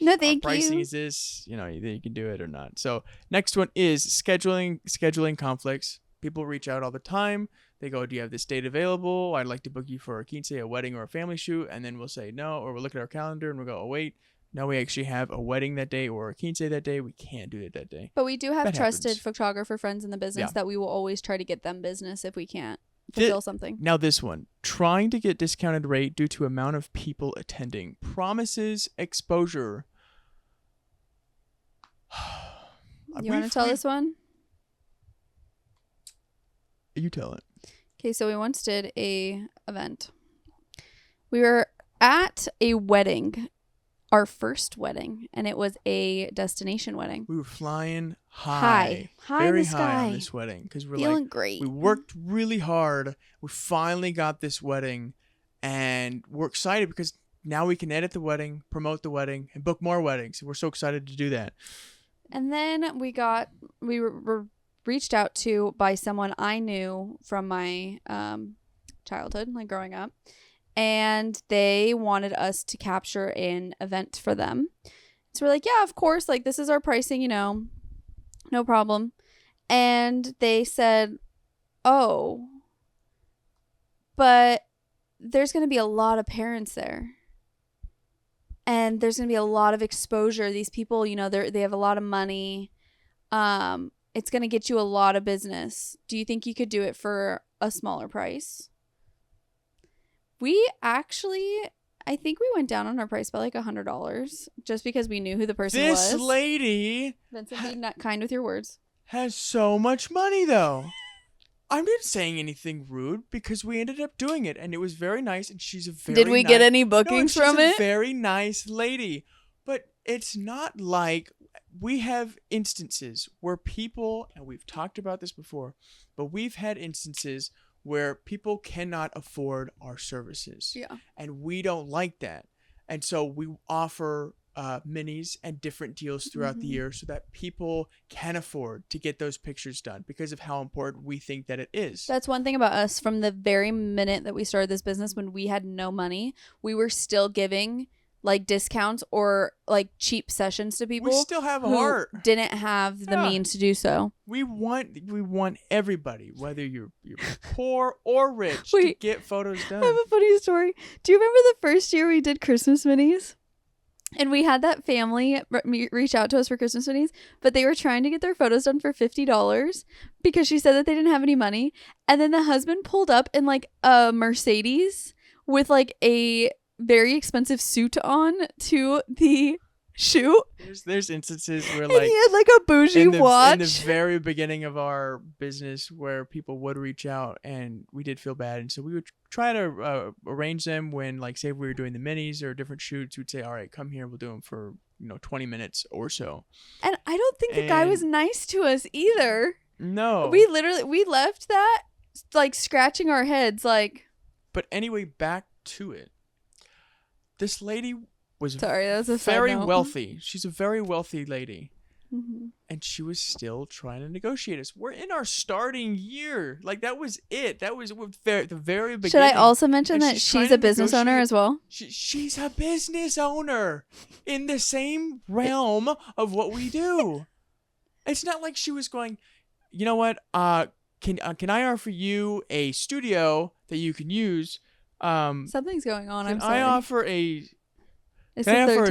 No, our thank pricing you. is this, either you can do it or not. So next one is scheduling conflicts. People reach out all the time. They go, do you have this date available? I'd like to book you for a quince, a wedding, or a family shoot. And then we'll say no, or we'll look at our calendar and we'll go, oh wait, no, we actually have a wedding that day or a quince that day. We can't do it that day. But we do have That trusted happens. photographer friends in the business Yeah. that we will always try to get them business if we can't fulfill something. Now this one, trying to get discounted rate due to amount of people attending. Promises exposure. You want to tell this one? You tell it. Okay, so we once did a event. We were at a wedding, our first wedding, and it was a destination wedding. We were flying high in very the high sky. on this wedding because we're Feeling like, great. we worked really hard. We finally got this wedding, and we're excited because now we can edit the wedding, promote the wedding, and book more weddings. We're so excited to do that. And then we were reached out to by someone I knew from my childhood, like growing up, and they wanted us to capture an event for them. So we're like, yeah, of course, like this is our pricing, no problem. And they said, oh, but there's going to be a lot of parents there. And there's going to be a lot of exposure. These people, they have a lot of money. It's going to get you a lot of business. Do you think you could do it for a smaller price? I think we went down on our price by like $100 just because we knew who the person was. This lady Vincent, be not kind with your words. has so much money, though. I'm not saying anything rude because we ended up doing it, and it was very nice. And she's a very Did we get any bookings from it? She's a very nice lady, but it's not like we have instances where people, and we've talked about this before, but we've had instances where people cannot afford our services. Yeah. And we don't like that. And so we offer minis and different deals throughout the year so that people can afford to get those pictures done because of how important we think that it is. That's one thing about us. From the very minute that we started this business, when we had no money, we were still giving like discounts or like cheap sessions to people. We still have a who heart. Didn't have the means to do so. We want everybody, whether you're poor or rich, to get photos done. I have a funny story. Do you remember the first year we did Christmas minis? And we had that family reach out to us for Christmas minis, but they were trying to get their photos done for $50 because she said that they didn't have any money. And then the husband pulled up in like a Mercedes with like a very expensive suit on to the shoot. There's instances where And like he had like a bougie watch in the very beginning of our business where people would reach out and we did feel bad, and so we would try to arrange them when, like, say if we were doing the minis or different shoots, we'd say, all right, come here, we'll do them for 20 minutes or so. And I don't think the guy was nice to us either. No, we left that like scratching our heads like. But anyway, back to it. This lady was that was a very wealthy. She's a very wealthy lady. Mm-hmm. And she was still trying to negotiate us. We're in our starting year. Like, that was it. That was the very beginning. Should I also mention that she's a business owner as well? She's a business owner in the same realm of what we do. It's not like she was going, you know what? Can I offer you a studio that you can use? Something's going on. I'm sorry. I offer a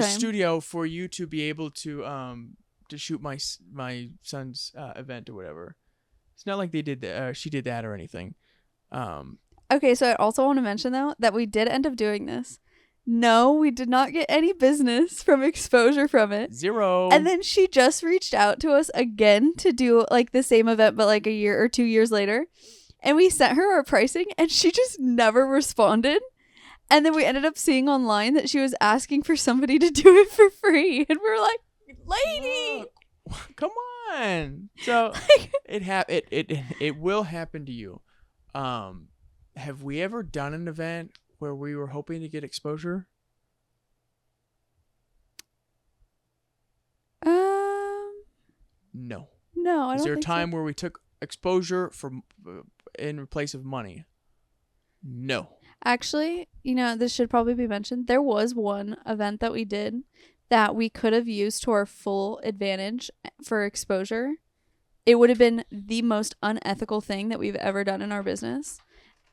studio for you to be able to shoot my son's event or whatever. It's not like they did that. She did that or anything. Okay, so I also want to mention though that we did end up doing this. No, we did not get any business from exposure from it. 0. And then she just reached out to us again to do like the same event, but like a year or 2 years later. And we sent her our pricing and she just never responded. And then we ended up seeing online that she was asking for somebody to do it for free. And we're like, lady, come on. So it will happen to you. Have we ever done an event where we were hoping to get exposure? No, I don't think so. Is there a time where we took exposure for in place of money? No. Actually, this should probably be mentioned. There was one event that we did that we could have used to our full advantage for exposure. It would have been the most unethical thing that we've ever done in our business.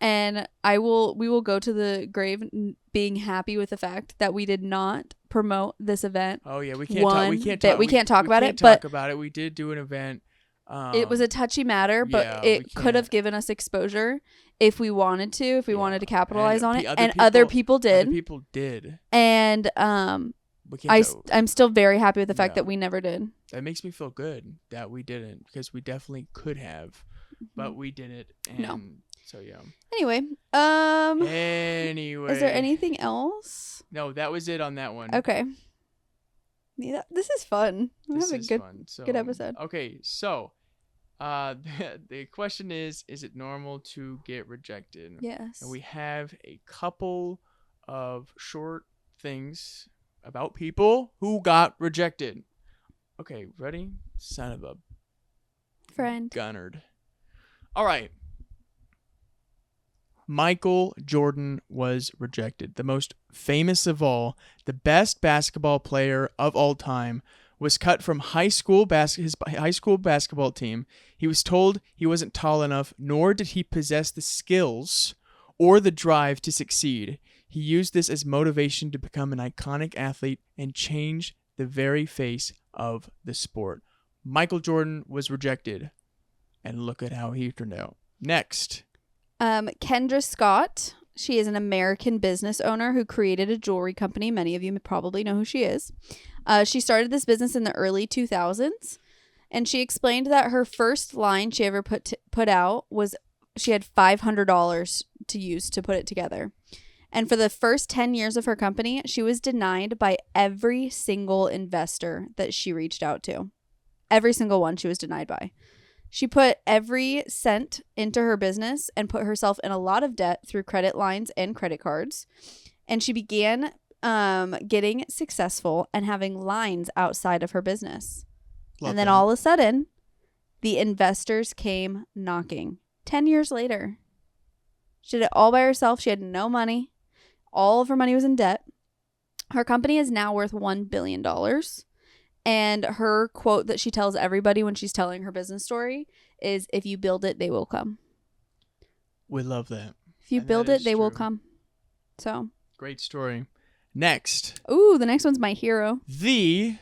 And we will go to the grave being happy with the fact that we did not promote this event. Oh yeah, we can't talk about it. Talk But about it. We did do an event. It was a touchy matter, but yeah, it could have given us exposure if we wanted to, if we wanted to capitalize on it. And other people did. Other people did. And I'm still very happy with the fact that we never did. That makes me feel good that we didn't, because we definitely could have, but we didn't. And no. So yeah. Anyway. Anyway. Is there anything else? No, that was it on that one. Okay. Yeah, this is fun. This is fun. Good episode. Okay, so the question is it normal to get rejected? Yes. And we have a couple of short things about people who got rejected. Okay, ready? Son of a friend. Gunnard. All right. Michael Jordan was rejected. The most famous of all, the best basketball player of all time, was cut from his high school basketball team. He was told he wasn't tall enough, nor did he possess the skills or the drive to succeed. He used this as motivation to become an iconic athlete and change the very face of the sport. Michael Jordan was rejected, and look at how he turned out. Next. Kendra Scott. She is an American business owner who created a jewelry company. Many of you probably know who she is. She started this business in the early 2000s, and she explained that her first line she ever put out was she had $500 to use to put it together. And for the first 10 years of her company, she was denied by every single investor that she reached out to. Every single one she was denied by. She put every cent into her business and put herself in a lot of debt through credit lines and credit cards. And she began getting successful and having lines outside of her business. And then all of a sudden, the investors came knocking. 10 years later. She did it all by herself. She had no money. All of her money was in debt. Her company is now worth $1 billion. And her quote that she tells everybody when she's telling her business story is, if you build it, they will come. We love that. If you build it, they will come. So. Great story. Next. Ooh, the next one's my hero. The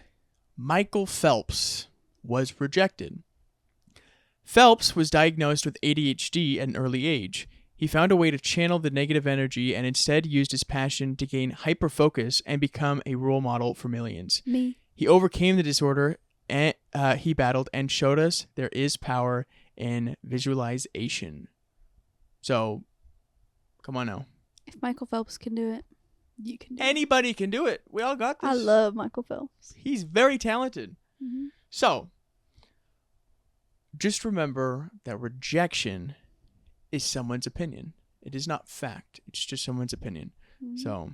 Michael Phelps was rejected. Phelps was diagnosed with ADHD at an early age. He found a way to channel the negative energy and instead used his passion to gain hyperfocus and become a role model for millions. Me. He overcame the disorder and he battled and showed us there is power in visualization. So, come on now. If Michael Phelps can do it, you can do Anybody can do it. We all got this. I love Michael Phelps. He's very talented. Mm-hmm. So, just remember that rejection is someone's opinion. It is not fact. It's just someone's opinion. Mm-hmm. So.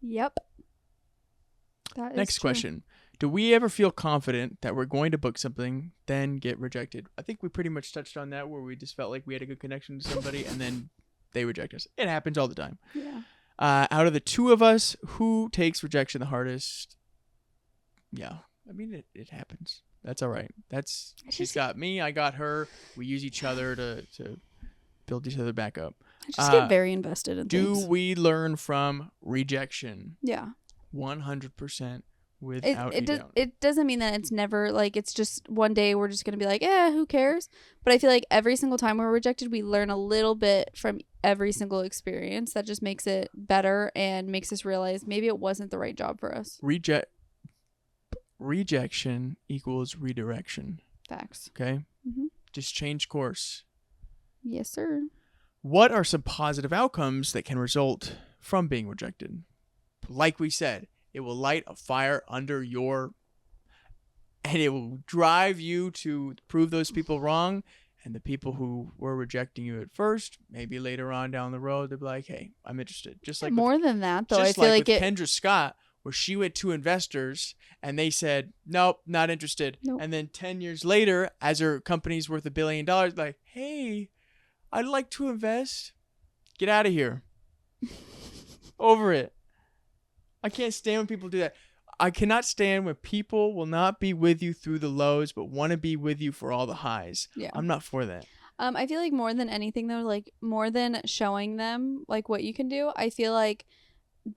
Yep. Next question. Do we ever feel confident that we're going to book something, then get rejected? I think we pretty much touched on that, where we just felt like we had a good connection to somebody and then they reject us. It happens all the time. Yeah. Out of the two of us, who takes rejection the hardest? Yeah. I mean, it happens. That's all right. She's got me. I got her. We use each other to build each other back up. I just get very invested in things. Do we learn from rejection? Yeah. 100% without doubt. It doesn't mean that it's never, like, it's just one day we're just going to be like, who cares? But I feel like every single time we're rejected, we learn a little bit from every single experience. That just makes it better and makes us realize maybe it wasn't the right job for us. Rejection equals redirection. Facts. Okay? Mm-hmm. Just change course. Yes, sir. What are some positive outcomes that can result from being rejected? Like we said, it will light a fire under and it will drive you to prove those people wrong. And the people who were rejecting you at first, maybe later on down the road, they'll be like, hey, I'm interested. Just like more than that, though, I feel like Kendra Scott, where she went to investors and they said, nope, not interested. Nope. And then 10 years later, as her company's worth $1 billion, like, hey, I'd like to invest. Get out of here. Over it. I can't stand when people do that. I cannot stand when people will not be with you through the lows, but want to be with you for all the highs. Yeah. I'm not for that. I feel like more than anything though, like more than showing them like what you can do, I feel like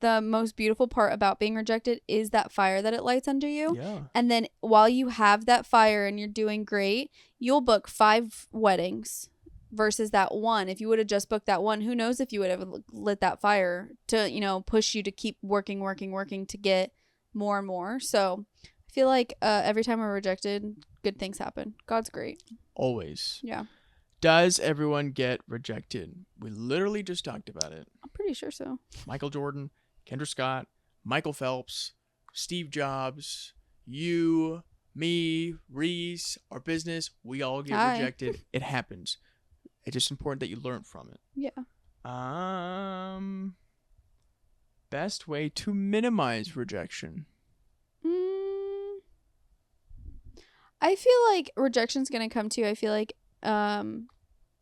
the most beautiful part about being rejected is that fire that it lights under you. Yeah. And then while you have that fire and you're doing great, you'll book 5 weddings versus that one. If you would have just booked that one, who knows if you would have lit that fire to, you know, push you to keep working to get more and more. So I feel like every time we're rejected, good things happen. God's great. Always. Yeah. Does everyone get rejected? We literally just talked about it. I'm pretty sure so. Michael Jordan, Kendra Scott, Michael Phelps, Steve Jobs, you, me, Reese, our business, we all get rejected. It happens. It's just important that you learn from it. Yeah. Best way to minimize rejection. I feel like rejection's going to come to you. I feel like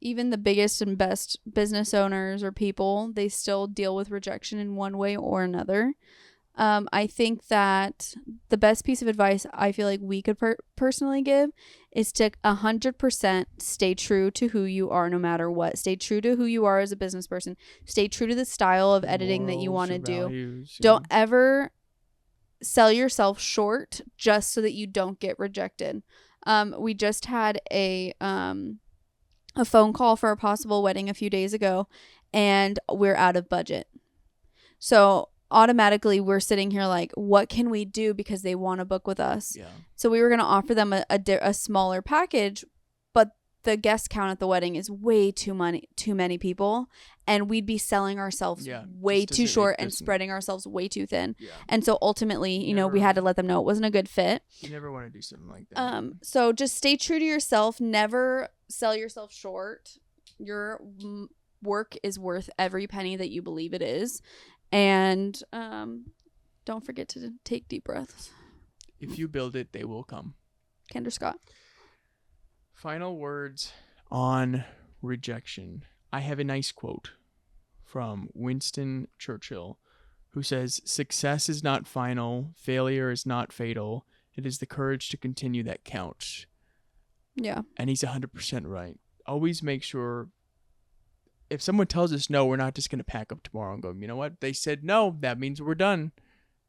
even the biggest and best business owners or people, they still deal with rejection in one way or another. I think that the best piece of advice I feel like we could personally give is to 100% stay true to who you are no matter what. Stay true to who you are as a business person. Stay true to the style of editing that you want to do. Values, Don't ever sell yourself short just so that you don't get rejected. We just had a phone call for a possible wedding a few days ago, and we're out of budget. So automatically we're sitting here like, what can we do, because they want to book with us. Yeah. So we were going to offer them a smaller package, but the guest count at the wedding is way too many people, and we'd be selling ourselves way too short and spreading ourselves way too thin. Yeah. And so ultimately, you know, we had to let them know it wasn't a good fit. You never want to do something like that. So just stay true to yourself. Never sell yourself short. Your work is worth every penny that you believe it is. And don't forget to take deep breaths. If you build it, they will come. Kendra Scott. Final words on rejection. I have a nice quote from Winston Churchill, who says, "Success is not final. Failure is not fatal. It is the courage to continue that counts." Yeah. And he's 100% right. Always make sure, if someone tells us no, we're not just going to pack up tomorrow and go, you know what? They said no. That means we're done.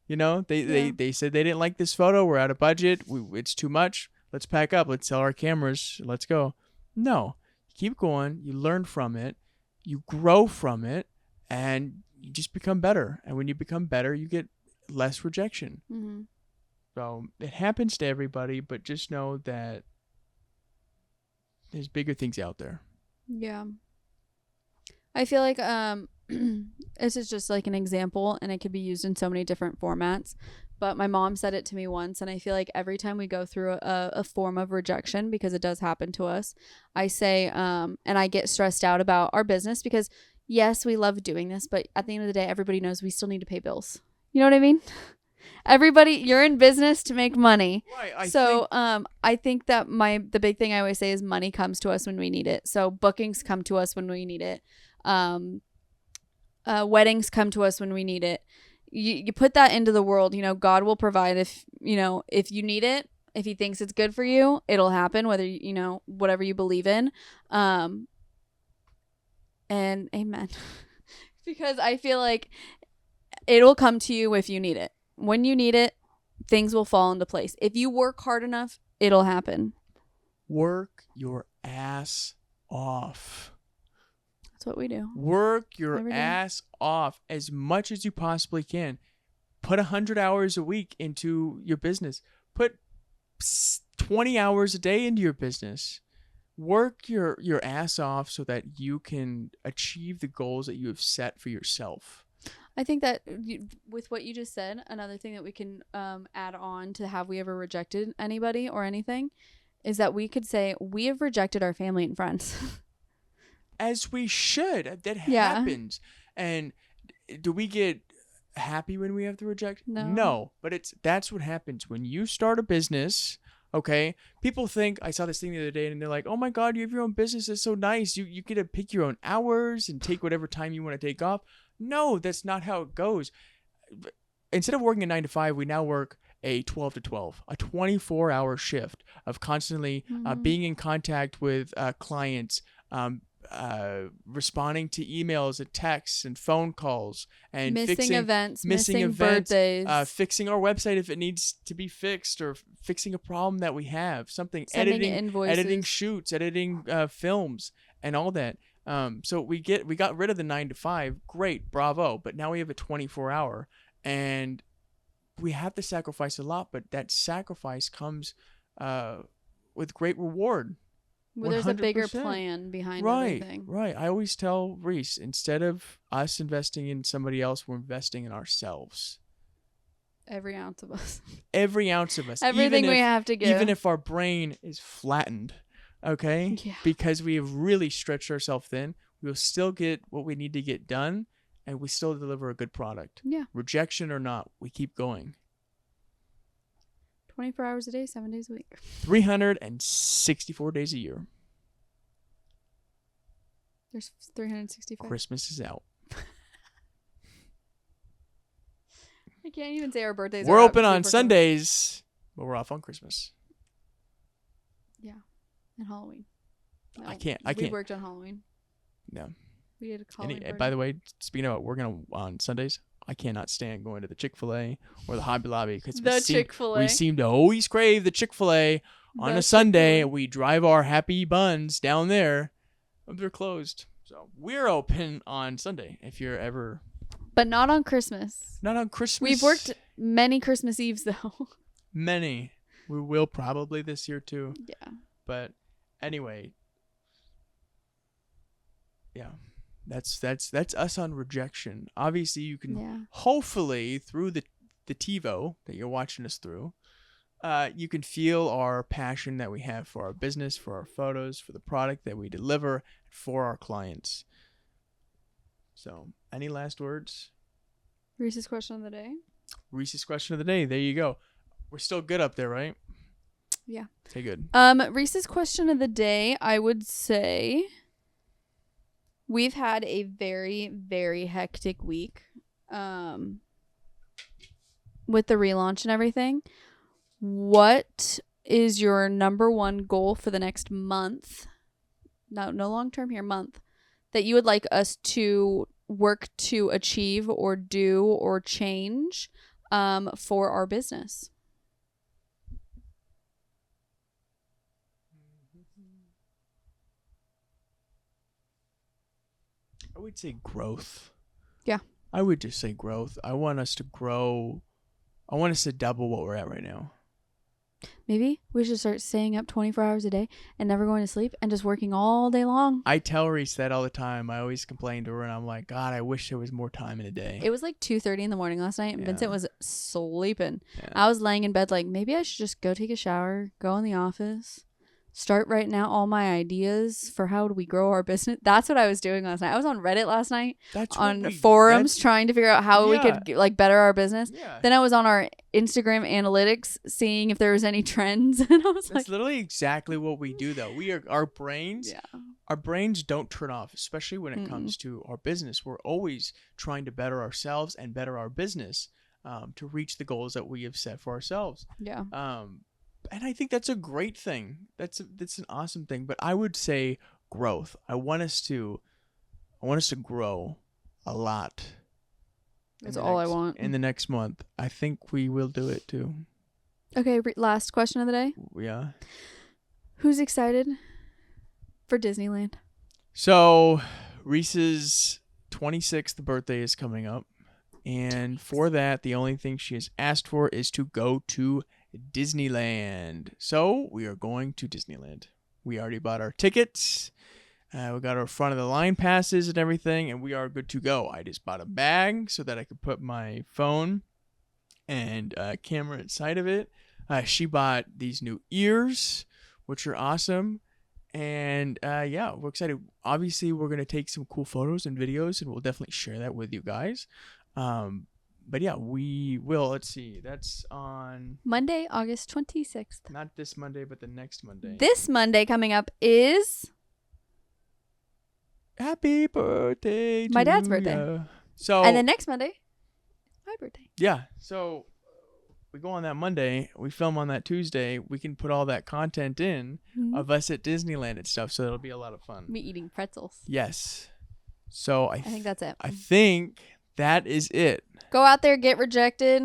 You know, they said they didn't like this photo. We're out of budget. It's too much. Let's pack up. Let's sell our cameras. Let's go. No. Keep going. You learn from it. You grow from it. And you just become better. And when you become better, you get less rejection. Mm-hmm. So it happens to everybody, but just know that there's bigger things out there. Yeah. I feel like this is just like an example, and it could be used in so many different formats. But my mom said it to me once, and I feel like every time we go through a form of rejection, because it does happen to us, I say, and I get stressed out about our business, because yes, we love doing this, but at the end of the day, everybody knows we still need to pay bills. You know what I mean? Everybody, you're in business to make money. Right. I think that the big thing I always say is money comes to us when we need it. So bookings come to us when we need it. Weddings come to us when we need it. You put that into the world, you know, God will provide. If you need it, if he thinks it's good for you, it'll happen, whether, you know, whatever you believe in. And amen. Because I feel like it'll come to you if you need it. When you need it, things will fall into place. If you work hard enough, it'll happen. Work your ass off. That's what we do. Work your ass off as much as you possibly can. Put 100 hours a week into your business. Put 20 hours a day into your business. Work your ass off so that you can achieve the goals that you have set for yourself. I think that with what you just said, another thing that we can add on to have we ever rejected anybody or anything is that we could say we have rejected our family and friends. As we should. That happens. And do we get happy when we have to reject? No. No, but that's what happens when you start a business. Okay, people think, I saw this thing the other day, and they're like, "Oh my God, you have your own business. It's so nice. You get to pick your own hours and take whatever time you want to take off." No, that's not how it goes. Instead of working a 9 to 5, we now work a 12 to 12, a 24-hour shift of constantly being in contact with clients, responding to emails and texts and phone calls, and missing events, missing birthdays, fixing our website if it needs to be fixed, or fixing a problem that we have, something, sending invoices, editing shoots, editing films, and all that. So we got rid of the 9 to 5. Great, bravo. But now we have a 24-hour, and we have to sacrifice a lot. But that sacrifice comes with great reward. Well, there's a bigger 100%. plan behind Right, everything. right. I always tell Reese, instead of us investing in somebody else, we're investing in ourselves. Every ounce of us. Every ounce of us. Everything we have to give. Even if our brain is flattened, okay? Yeah. Because we have really stretched ourselves thin, we'll still get what we need to get done, and we still deliver a good product. Yeah. Rejection or not, we keep going. 24 hours a day, 7 days a week. 364 days a year. There's 365. Christmas is out. I can't even say our birthdays We're are open up on super Sundays, but we're off on Christmas. close. Yeah. And Halloween. No, I can't. We worked on Halloween. No. We did a Halloween party. By the way, speaking about working on Sundays, I cannot stand going to the Chick-fil-A or the Hobby Lobby, because Chick-fil-A. we seem to always crave the Chick-fil-A on a Sunday. We drive our happy buns down there. They're closed. So we're open on Sunday if you're ever. But not on Christmas. Not on Christmas. We've worked many Christmas Eves, though. Many. We will probably this year too. Yeah. But anyway. Yeah. That's us on rejection. Obviously, you can hopefully through the TiVo that you're watching us through, you can feel our passion that we have for our business, for our photos, for the product that we deliver, for our clients. So, any last words? Reese's question of the day. Reese's question of the day. There you go. We're still good up there, right? Yeah. Okay, good. Reese's question of the day, I would say. We've had a very, very hectic week with the relaunch and everything. What is your number one goal for the next month? No long term here, month. That you would like us to work to achieve or do or change for our business? I would say growth. Yeah. I would just say growth. I want us to grow. I want us to double what we're at right now. Maybe we should start staying up 24 hours a day and never going to sleep and just working all day long. I tell Reese that all the time. I always complain to her, and I'm like, God, I wish there was more time in a day. It was like 2:30 in the morning last night, and Vincent was sleeping. Yeah. I was laying in bed like, maybe I should just go take a shower, go in the office, start writing out all my ideas for how do we grow our business. That's what I was doing last night. I was on Reddit last night on forums trying to figure out how we could like better our business. Yeah. Then I was on our Instagram analytics seeing if there was any trends, and I was That's literally exactly what we do, though. We are our brains. Yeah. Our brains don't turn off, especially when it comes to our business. We're always trying to better ourselves and better our business to reach the goals that we have set for ourselves. Yeah. And I think that's a great thing. That's an awesome thing. But I would say growth. I want us to grow a lot. That's all I want. In the next month. I think we will do it too. Okay, last question of the day. Yeah. Who's excited for Disneyland? So, Reese's 26th birthday is coming up. And for that, the only thing she has asked for is to go to Disneyland. So we are going to Disneyland. We already bought our tickets. We got our front of the line passes and everything, and we are good to go. I just bought a bag so that I could put my phone and camera inside of it. She bought these new ears, which are awesome. And yeah, we're excited. Obviously, we're going to take some cool photos and videos, and we'll definitely share that with you guys. But yeah, we will. Let's see. That's on Monday, August 26th. not this Monday, but the next Monday. This Monday coming up is Happy birthday my to dad's birthday. ya. So And then next Monday, my birthday. yeah, so we go on that Monday, we film on that Tuesday, we can put all that content in of us at Disneyland and stuff, so it'll be a lot of fun. Me eating pretzels. Yes. So I think that's it. I think that is it. Go out there, get rejected.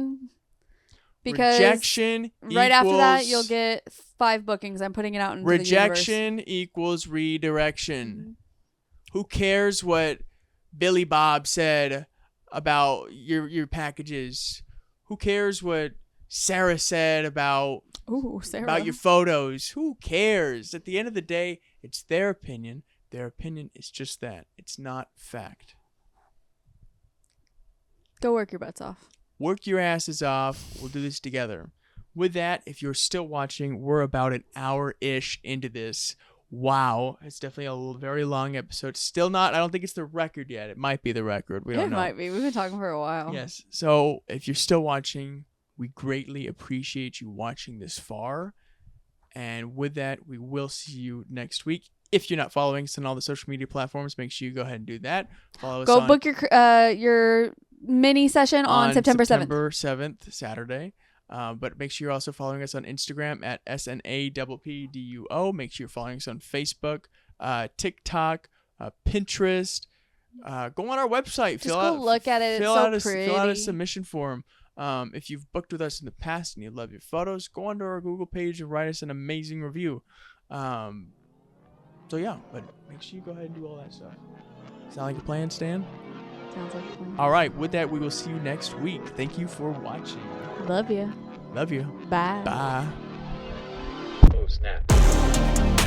Because Rejection right after that, you'll get 5 bookings. I'm putting it out into the universe. Rejection equals redirection. Mm-hmm. Who cares what Billy Bob said about your packages? Who cares what Sarah said about Sarah. about your photos? Who cares? At the end of the day, it's their opinion. Their opinion is just that. It's not fact. Go work your butts off. Work your asses off. We'll do this together. With that, if you're still watching, we're about an hour-ish into this. Wow. It's definitely a very long episode. Still not, I don't think it's the record yet. It might be the record. We don't know. It might be. We've been talking for a while. Yes. So if you're still watching, we greatly appreciate you watching this far. And with that, we will see you next week. If you're not following us on all the social media platforms, make sure you go ahead and do that. Follow us. Go book your mini session on September 7th. September 7th, Saturday. But make sure you're also following us on Instagram at SNAPPDUO. Make sure you're following us on Facebook, TikTok, Pinterest. Go on our website. Just go look at it. It's so pretty. Fill out a submission form. If you've booked with us in the past and you love your photos, go onto our Google page and write us an amazing review. So yeah, but make sure you go ahead and do all that stuff. Sound like a plan, Stan? Sounds like a plan. All right, with that, we will see you next week. Thank you for watching. Love you. Love you. Bye. Bye. Oh, snap.